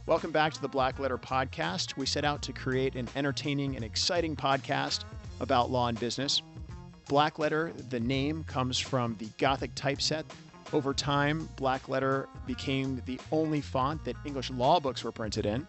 Welcome back to the Blackletter podcast. We set out to create an entertaining and exciting podcast about law and business. Blackletter, the name, comes from the Gothic typeset. Over time, Blackletter became the only font that English law books were printed in.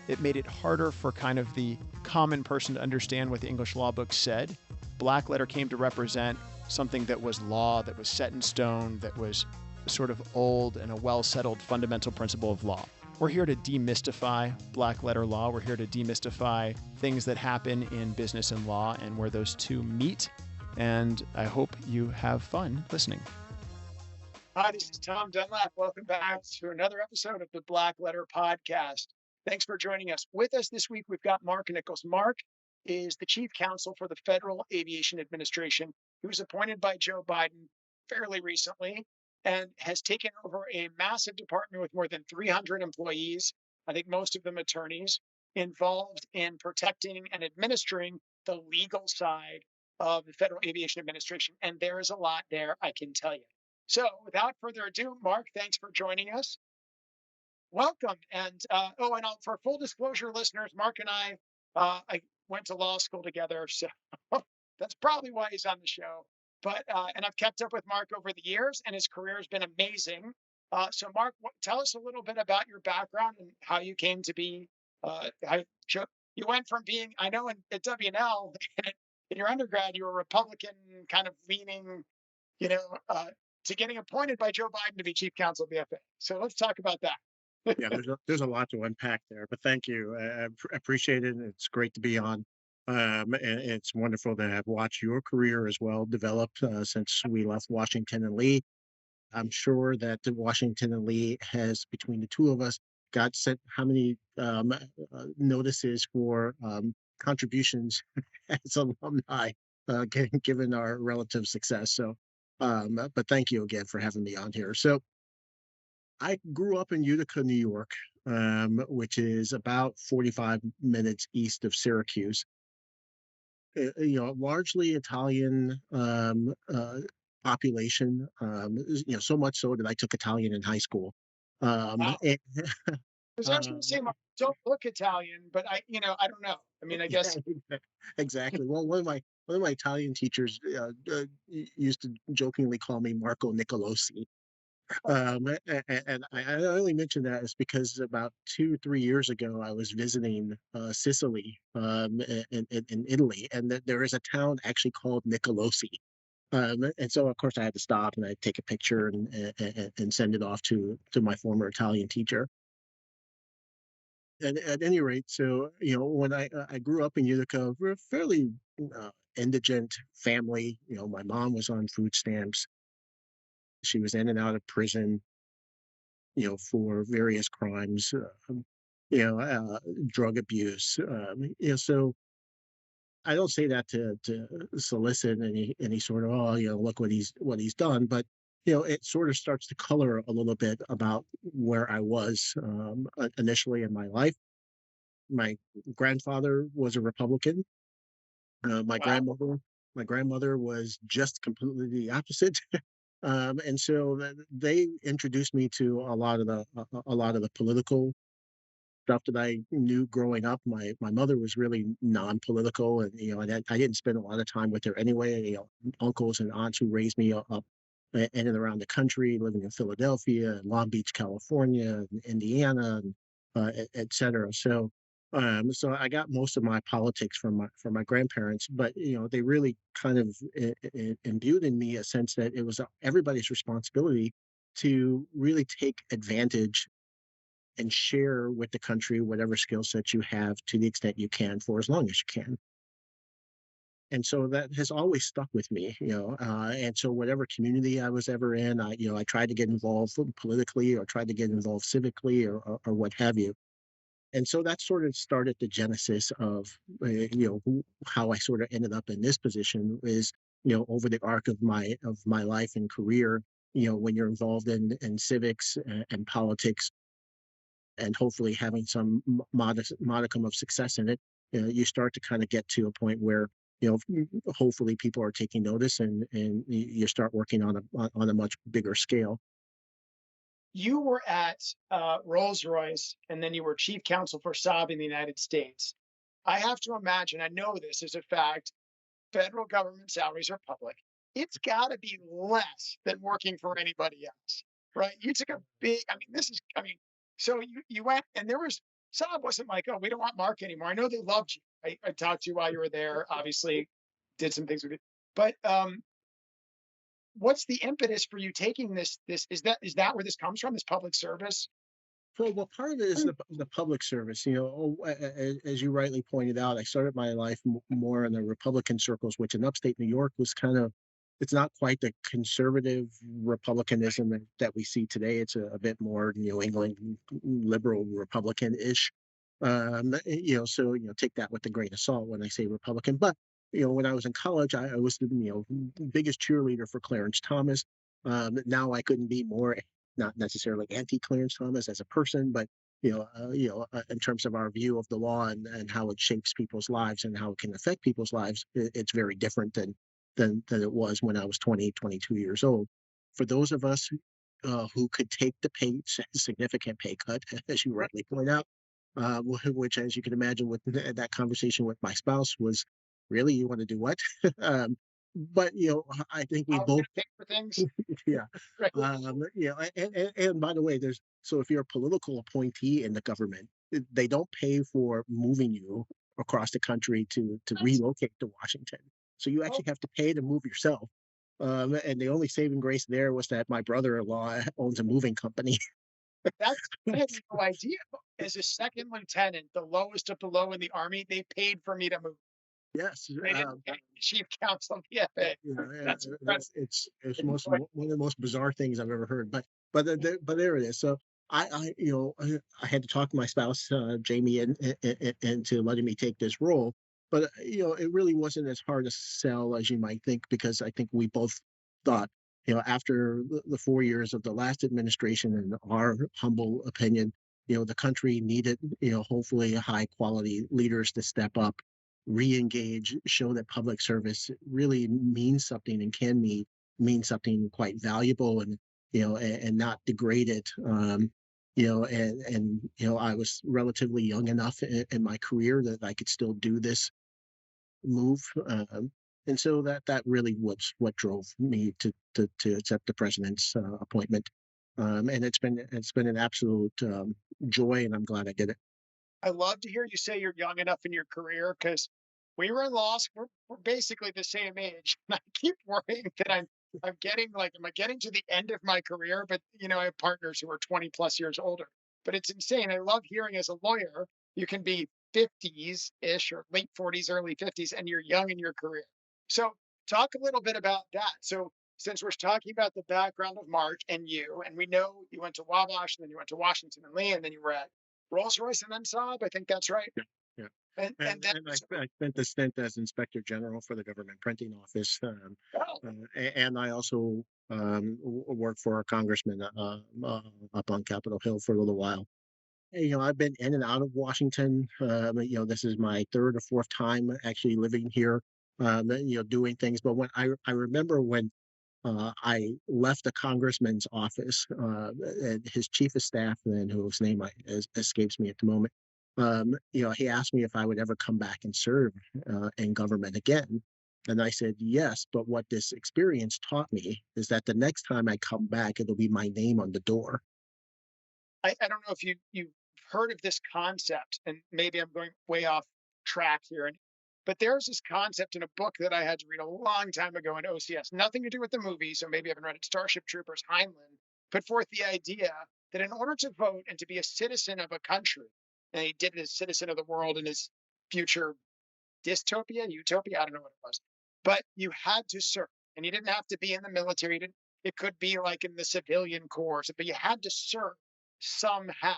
It made it harder for kind of the common person to understand what the English law books said. Blackletter came to represent something that was law, that was set in stone, that was sort of old and a well-settled fundamental principle of law. We're here to demystify black-letter law. We're here to demystify things that happen in business and law and where those two meet. And I hope you have fun listening. Hi, this is Tom Dunlap. Welcome back to another episode of the Blackletter podcast. Thanks for joining us. With us this week, we've got Marc Nichols. Marc is the Chief Counsel for the Federal Aviation Administration. He was appointed by Joe Biden fairly recently and has taken over a massive department with more than 300 employees, I think most of them attorneys, involved in protecting and administering the legal side of the Federal Aviation Administration. And there is a lot there, I can tell you. So without further ado, Marc, thanks for joining us. Welcome. And for full disclosure, listeners, Marc and I went to law school together, so that's probably why he's on the show. But and I've kept up with Marc over the years, and his career has been amazing. So, Marc, tell us a little bit about your background and how you came to be. You went from being, I know, at WNL in your undergrad, you were Republican, kind of leaning, to getting appointed by Joe Biden to be Chief Counsel of the FAA. So let's talk about that. Yeah, there's a lot to unpack there, but thank you. I appreciate it. It's great to be on. And it's wonderful to have watched your career as well develop since we left Washington and Lee. I'm sure that Washington and Lee has, between the two of us, got sent how many notices for contributions as alumni, given our relative success. So, but thank you again for having me on here. So, I grew up in Utica, New York, which is about 45 minutes east of Syracuse. Largely Italian population. So much so that I took Italian in high school. Wow. I was going to say, Marc, don't look Italian, but I don't know. I mean, I guess exactly. Well, one of my Italian teachers used to jokingly call me Marco Nicolosi. And I only mention that is because about 2-3 years ago, I was visiting Sicily in Italy, and there is a town actually called Nicolosi. And so, of course, I had to stop and I'd take a picture and send it off to my former Italian teacher. And at any rate, so, when I grew up in Utica, we're a fairly indigent family. My mom was on food stamps. She was in and out of prison, for various crimes, drug abuse. So I don't say that to solicit any sort of, look what he's done, but it sort of starts to color a little bit about where I was initially in my life. My grandfather was a Republican. My grandmother was just completely the opposite. And so they introduced me to a lot of the political stuff that I knew growing up. My mother was really non-political, and I didn't spend a lot of time with her anyway. Uncles and aunts who raised me up in and around the country, living in Philadelphia, and Long Beach, California, and Indiana, and et cetera. So I got most of my politics from my grandparents, but they really kind of imbued in me a sense that it was everybody's responsibility to really take advantage and share with the country whatever skill sets you have to the extent you can for as long as you can. And so that has always stuck with me, and so whatever community I was ever in, I tried to get involved politically or tried to get involved civically or what have you. And so that sort of started the genesis of, how I sort of ended up in this position is, over the arc of my life and career, when you're involved in civics and politics, and hopefully having some modicum of success in it, you start to kind of get to a point where, hopefully people are taking notice and you start working on a much bigger scale. you were at Rolls-Royce, and then you were chief counsel for Saab in the United States. I have to imagine, I know this is a fact, federal government salaries are public. It's got to be less than working for anybody else, right? You took a big, I mean, this is, I mean, so you went and there was, Saab wasn't like, oh, we don't want Mark anymore. I know they loved you. I talked to you while you were there, obviously did some things with it. But what's the impetus for you taking this is that where this comes from, this public service? Well, part of it is the public service. As you rightly pointed out, I started my life more in the Republican circles, which in upstate New York was kind of, it's not quite the conservative Republicanism that we see today. It's a bit more New England liberal Republican-ish. So take that with a grain of salt when I say Republican. But when I was in college, I was the biggest cheerleader for Clarence Thomas. Now I couldn't be more, not necessarily anti-Clarence Thomas as a person, but in terms of our view of the law and how it shapes people's lives and how it can affect people's lives, it's very different than it was when I was 20, 22 years old. For those of us who could take the significant pay cut, as you rightly point out, which, as you can imagine, with that conversation with my spouse was, really, you want to do what? But I think we How we're both, going to pay for things? yeah. Right. And by the way, so if you're a political appointee in the government, they don't pay for moving you across the country to relocate to Washington. So you Oh, actually have to pay to move yourself. And the only saving grace there was that my brother-in-law owns a moving company. that's, I had no idea. As a second lieutenant, the lowest of the low in the Army, they paid for me to move. Yes, They didn't pay the chief counsel of the FAA. That's incredible. it's one of the most bizarre things I've ever heard. But there it is. So I had to talk my spouse Jamie into letting me take this role. But it really wasn't as hard to sell as you might think, because I think we both thought, after the 4 years of the last administration, in our humble opinion, the country needed, hopefully high quality leaders to step up, re-engage, show that public service really means something and can mean something quite valuable, and not degrade it. I was relatively young enough in my career that I could still do this move. And so that really was what drove me to accept the president's appointment. And it's been an absolute joy, and I'm glad I did it. I love to hear you say you're young enough in your career because we were in law school. We're basically the same age. And I keep worrying that I'm getting like, am I getting to the end of my career? But I have partners who are 20 plus years older. But it's insane. I love hearing as a lawyer, you can be 50s ish or late 40s, early 50s, and you're young in your career. So talk a little bit about that. So since we're talking about the background of Mark and you, and we know you went to Wabash, and then you went to Washington and Lee, and then you were at Rolls-Royce and then Saab. I think that's right. Yeah. Yeah. And then And I spent the stint as Inspector General for the Government Printing Office, oh, and I also worked for a congressman up on Capitol Hill for a little while. And, I've been in and out of Washington. This is my third or fourth time actually living here, doing things. But when I remember when I left the congressman's office, and his chief of staff, then, whose name escapes me at the moment, he asked me if I would ever come back and serve in government again. And I said, yes, but what this experience taught me is that the next time I come back, it'll be my name on the door. I don't know if you've heard of this concept, and maybe I'm going way off track here. But there's this concept in a book that I had to read a long time ago in OCS, nothing to do with the movie, so maybe I haven't read it. Starship Troopers, Heinlein put forth the idea that in order to vote and to be a citizen of a country, and he did it as citizen of the world in his future dystopia, utopia, I don't know what it was, but you had to serve, and you didn't have to be in the military. It could be like in the civilian corps, but you had to serve somehow.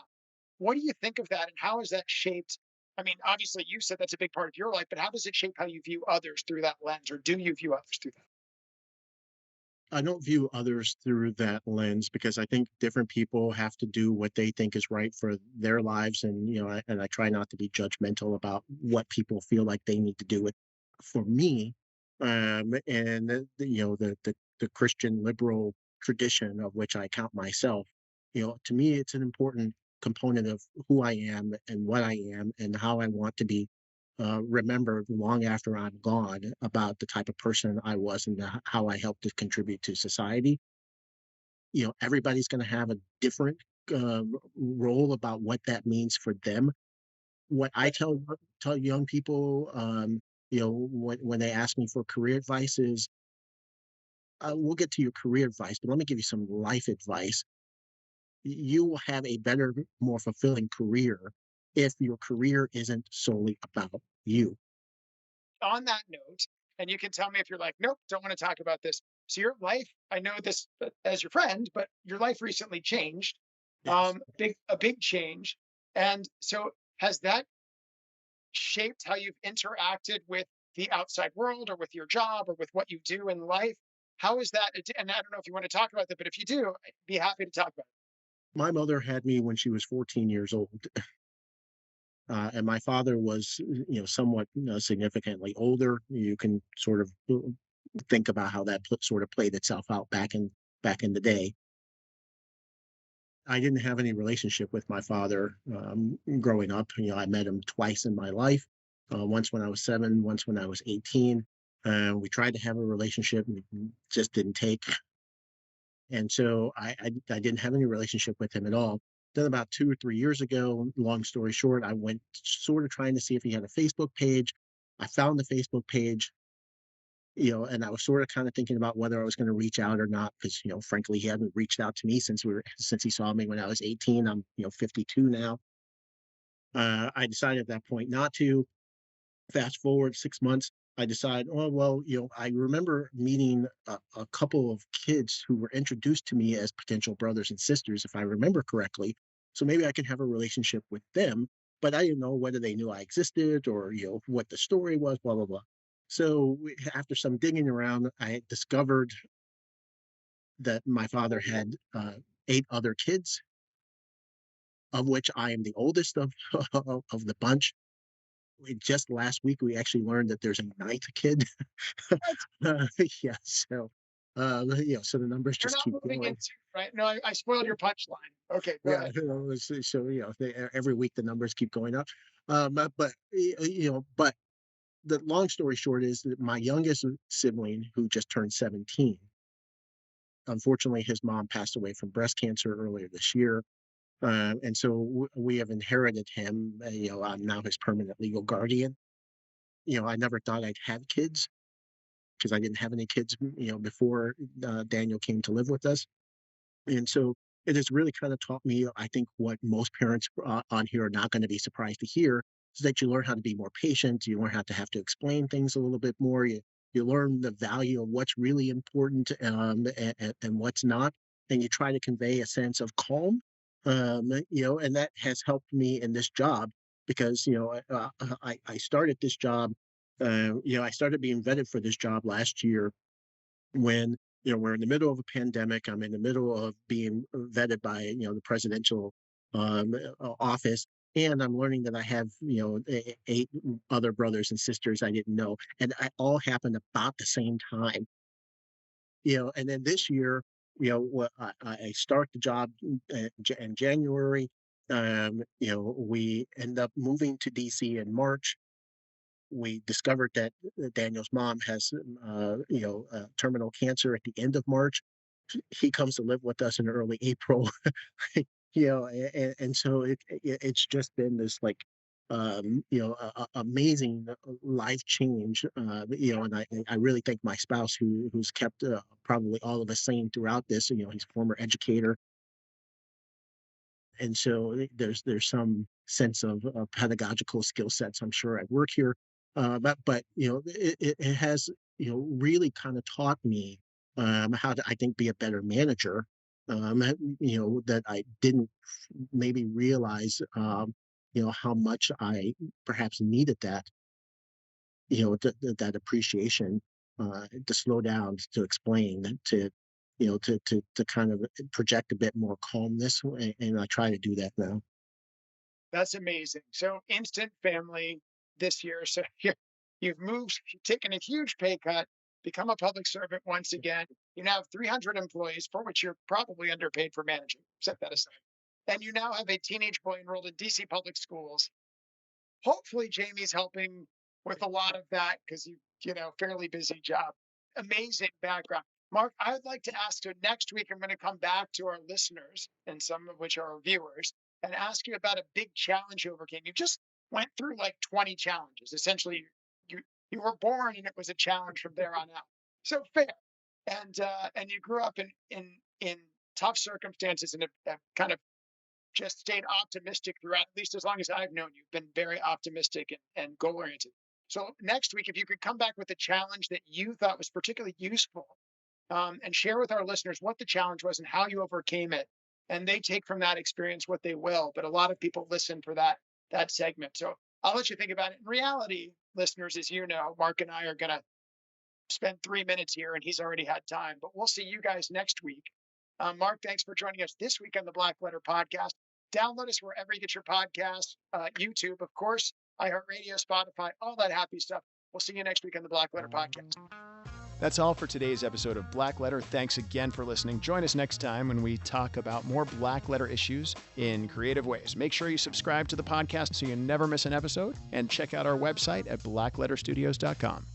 What do you think of that, and how has that shaped? I mean, obviously, you said that's a big part of your life, but how does it shape how you view others through that lens, or do you view others through that? I don't view others through that lens, because I think different people have to do what they think is right for their lives, and I try not to be judgmental about what people feel like they need to do. It for me, and the Christian liberal tradition of which I count myself. To me, it's an important component of who I am and what I am and how I want to be remembered long after I'm gone about the type of person I was and how I helped to contribute to society. Everybody's going to have a different role about what that means for them. What I tell young people, when they ask me for career advice is, we'll get to your career advice, but let me give you some life advice. You will have a better, more fulfilling career if your career isn't solely about you. On that note, and you can tell me if you're like, nope, don't want to talk about this. So your life, I know this as your friend, but your life recently changed, Yes. a big change. And so has that shaped how you've interacted with the outside world or with your job or with what you do in life? How is that? And I don't know if you want to talk about that, but if you do, I'd be happy to talk about My mother had me when she was 14 years old, and my father was, somewhat significantly older. You can sort of think about how that sort of played itself out back in the day. I didn't have any relationship with my father growing up. I met him twice in my life. Once when I was 7, once when I was 18. We tried to have a relationship, and it just didn't take. And so I didn't have any relationship with him at all. Then about 2 or 3 years ago, long story short, I went sort of trying to see if he had a Facebook page. I found the Facebook page, and I was sort of kind of thinking about whether I was going to reach out or not, because, frankly, he hadn't reached out to me since he saw me when I was 18. I'm, 52 now. I decided at that point not to. Fast forward 6 months, I decide, oh, well, I remember meeting a couple of kids who were introduced to me as potential brothers and sisters, if I remember correctly. So maybe I can have a relationship with them, but I didn't know whether they knew I existed or, what the story was, blah, blah, blah. So after some digging around, I discovered that my father had 8 other kids, of which I am the oldest of, of the bunch. Just last week, we actually learned that there's a ninth kid. it. Uh, yeah, so the numbers You're just not keep moving going. into, right? No, I spoiled your punchline. Okay, go Yeah, ahead. every week the numbers keep going up. But the long story short is that my youngest sibling, who just turned 17, unfortunately, his mom passed away from breast cancer earlier this year. And so we have inherited him. I'm now his permanent legal guardian. I never thought I'd have kids because I didn't have any kids, before Daniel came to live with us. And so it has really kind of taught me, I think, what most parents on here are not going to be surprised to hear is that you learn how to be more patient. You learn how to have to explain things a little bit more. You learn the value of what's really important and what's not. And you try to convey a sense of calm, and that has helped me in this job because, I started this job, I started being vetted for this job last year when we're in the middle of a pandemic. I'm in the middle of being vetted by the presidential office, and I'm learning that I have 8 other brothers and sisters I didn't know, and it all happened about the same time. And then this year, I start the job in January. We end up moving to DC in March. We discovered that Daniel's mom has, terminal cancer at the end of March. He comes to live with us in early April, and so it's just been this like, amazing life change, and I really thank my spouse who's kept probably all of us sane throughout this. He's a former educator, and so there's some sense of pedagogical skill sets I'm sure at work here, but it has really kind of taught me how to, I think, be a better manager. That I didn't maybe realize, how much I perhaps needed that, that appreciation, to slow down, to explain, to to kind of project a bit more calmness, and I try to do that now. That's amazing. So instant family this year. So you've moved, you've taken a huge pay cut, become a public servant once again. You now have 300 employees for which you're probably underpaid for managing. Set that aside. And you now have a teenage boy enrolled in DC public schools. Hopefully Jamie's helping with a lot of that because fairly busy job. Amazing background. Marc, I'd like to ask you next week, I'm going to come back to our listeners, and some of which are our viewers, and ask you about a big challenge you overcame. You just went through like 20 challenges. Essentially, you were born and it was a challenge from there on out. So fair. And you grew up in tough circumstances and have kind of just stayed optimistic throughout, at least as long as I've known you. You've been very optimistic and goal-oriented. So next week, if you could come back with a challenge that you thought was particularly useful, and share with our listeners what the challenge was and how you overcame it, and they take from that experience what they will. But a lot of people listen for that segment. So I'll let you think about it. In reality, listeners, as you know, Marc and I are going to spend 3 minutes here, and he's already had time. But we'll see you guys next week. Marc, thanks for joining us this week on the Blackletter podcast. Download us wherever you get your podcasts, YouTube, of course, iHeartRadio, Spotify, all that happy stuff. We'll see you next week on the Blackletter podcast. That's all for today's episode of Blackletter. Thanks again for listening. Join us next time when we talk about more Blackletter issues in creative ways. Make sure you subscribe to the podcast so you never miss an episode, and check out our website at blackletterstudios.com.